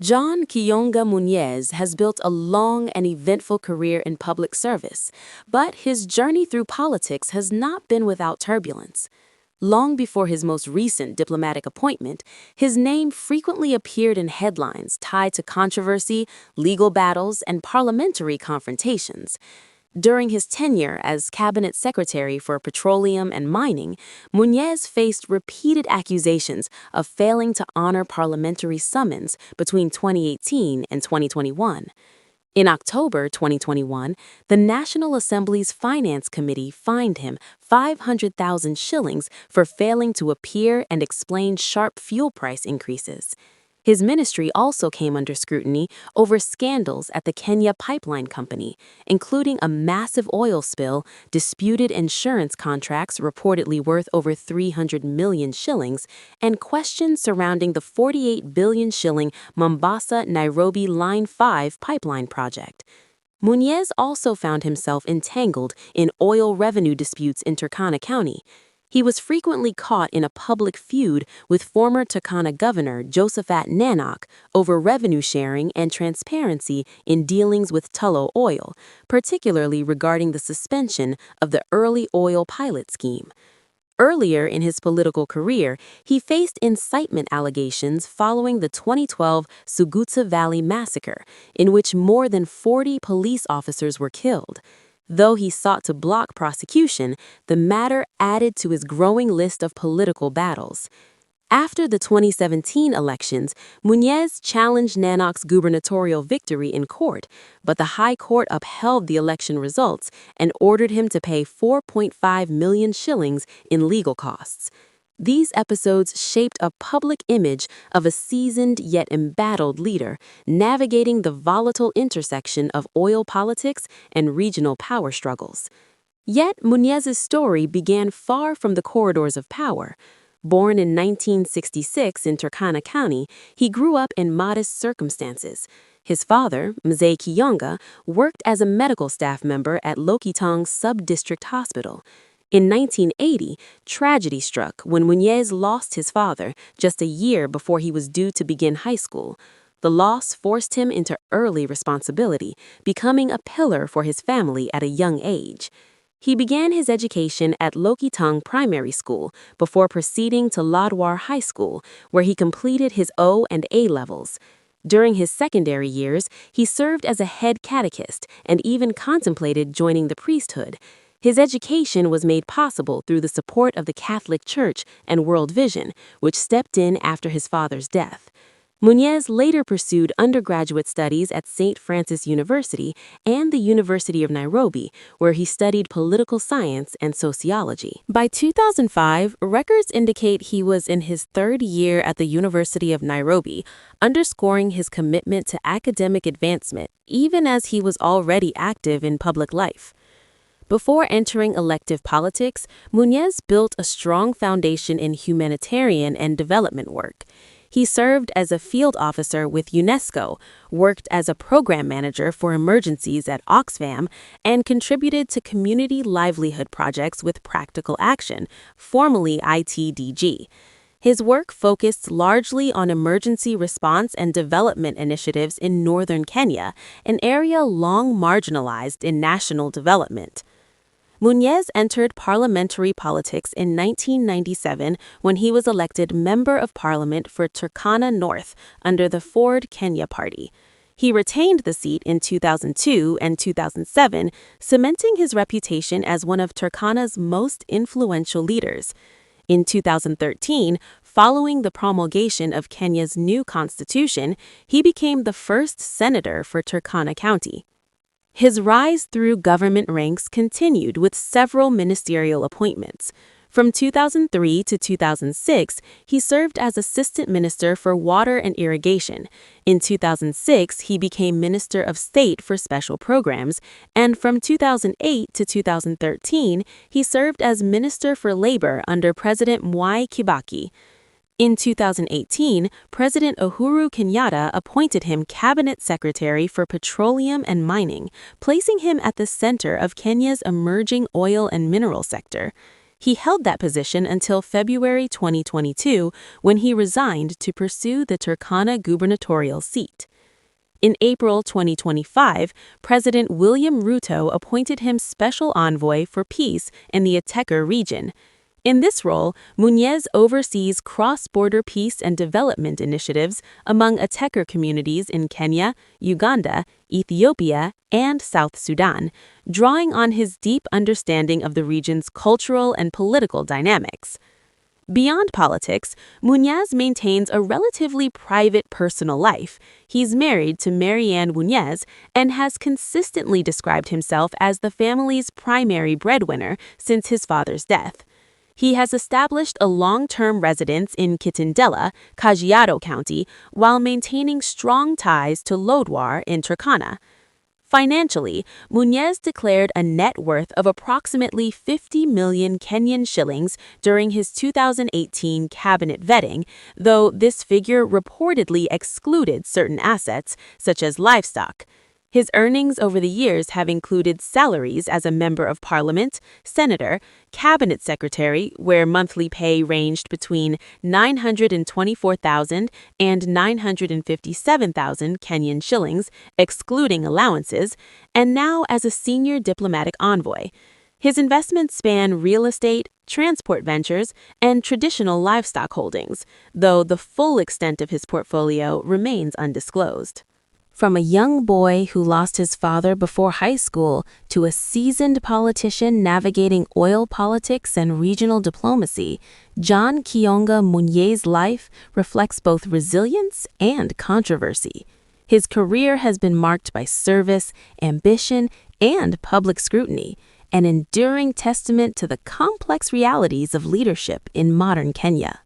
John Kiyonga Munyes has built a long and eventful career in public service, but his journey through politics has not been without turbulence. Long before his most recent diplomatic appointment, his name frequently appeared in headlines tied to controversy, legal battles, and parliamentary confrontations. During his tenure as cabinet secretary for petroleum and mining, Munyes faced repeated accusations of failing to honor parliamentary summons between 2018 and 2021. In October 2021, the National Assembly's Finance Committee fined him 500,000 shillings for failing to appear and explain sharp fuel price increases. His ministry also came under scrutiny over scandals at the Kenya Pipeline Company, including a massive oil spill, disputed insurance contracts reportedly worth over 300 million shillings, and questions surrounding the 48 billion shilling Mombasa-Nairobi Line 5 pipeline project. Munyes also found himself entangled in oil revenue disputes in Turkana County. He was frequently caught in a public feud with former Turkana Governor Josephat Nanok over revenue sharing and transparency in dealings with Tullow Oil, particularly regarding the suspension of the early oil pilot scheme. Earlier in his political career, he faced incitement allegations following the 2012 Suguta Valley massacre, in which more than 40 police officers were killed. Though he sought to block prosecution, the matter added to his growing list of political battles. After the 2017 elections, Munyes challenged Nanok's gubernatorial victory in court, but the High Court upheld the election results and ordered him to pay 4.5 million shillings in legal costs. These episodes shaped a public image of a seasoned yet embattled leader, navigating the volatile intersection of oil politics and regional power struggles. Yet Munyes's story began far from the corridors of power. Born in 1966 in Turkana County, he grew up in modest circumstances. His father, Mzee Kiyonga, worked as a medical staff member at Lokitong Sub-District Hospital. In 1980, tragedy struck when Munyes lost his father just a year before he was due to begin high school. The loss forced him into early responsibility, becoming a pillar for his family at a young age. He began his education at Lokitong Primary School before proceeding to Lodwar High School, where he completed his O and A levels. During his secondary years, he served as a head catechist and even contemplated joining the priesthood. His education was made possible through the support of the Catholic Church and World Vision, which stepped in after his father's death. Munyes later pursued undergraduate studies at St. Francis University and the University of Nairobi, where he studied political science and sociology. By 2005, records indicate he was in his third year at the University of Nairobi, underscoring his commitment to academic advancement, even as he was already active in public life. Before entering elective politics, Munyes built a strong foundation in humanitarian and development work. He served as a field officer with UNESCO, worked as a program manager for emergencies at Oxfam, and contributed to community livelihood projects with Practical Action, formerly ITDG. His work focused largely on emergency response and development initiatives in northern Kenya, an area long marginalized in national development. Munyes entered parliamentary politics in 1997 when he was elected Member of Parliament for Turkana North under the Ford Kenya Party. He retained the seat in 2002 and 2007, cementing his reputation as one of Turkana's most influential leaders. In 2013, following the promulgation of Kenya's new constitution, he became the first senator for Turkana County. His rise through government ranks continued with several ministerial appointments. From 2003 to 2006, he served as Assistant Minister for Water and Irrigation. In 2006, he became Minister of State for Special Programs, and from 2008 to 2013, he served as Minister for Labor under President Mwai Kibaki. In 2018, President Uhuru Kenyatta appointed him Cabinet Secretary for Petroleum and Mining, placing him at the center of Kenya's emerging oil and mineral sector. He held that position until February 2022, when he resigned to pursue the Turkana gubernatorial seat. In April 2025, President William Ruto appointed him special envoy for peace in the Ateker region. In this role, Munyes oversees cross-border peace and development initiatives among Ateker communities in Kenya, Uganda, Ethiopia, and South Sudan, drawing on his deep understanding of the region's cultural and political dynamics. Beyond politics, Munyes maintains a relatively private personal life. He's married to Marianne Munyes and has consistently described himself as the family's primary breadwinner since his father's death. He has established a long-term residence in Kitindela, Kajiado County, while maintaining strong ties to Lodwar in Turkana. Financially, Munyes declared a net worth of approximately 50 million Kenyan shillings during his 2018 cabinet vetting, though this figure reportedly excluded certain assets, such as livestock. His earnings over the years have included salaries as a member of parliament, senator, cabinet secretary, where monthly pay ranged between 924,000 and 957,000 Kenyan shillings, excluding allowances, and now as a senior diplomatic envoy. His investments span real estate, transport ventures, and traditional livestock holdings, though the full extent of his portfolio remains undisclosed. From a young boy who lost his father before high school to a seasoned politician navigating oil politics and regional diplomacy, John Kionga Munyes' life reflects both resilience and controversy. His career has been marked by service, ambition, and public scrutiny, an enduring testament to the complex realities of leadership in modern Kenya.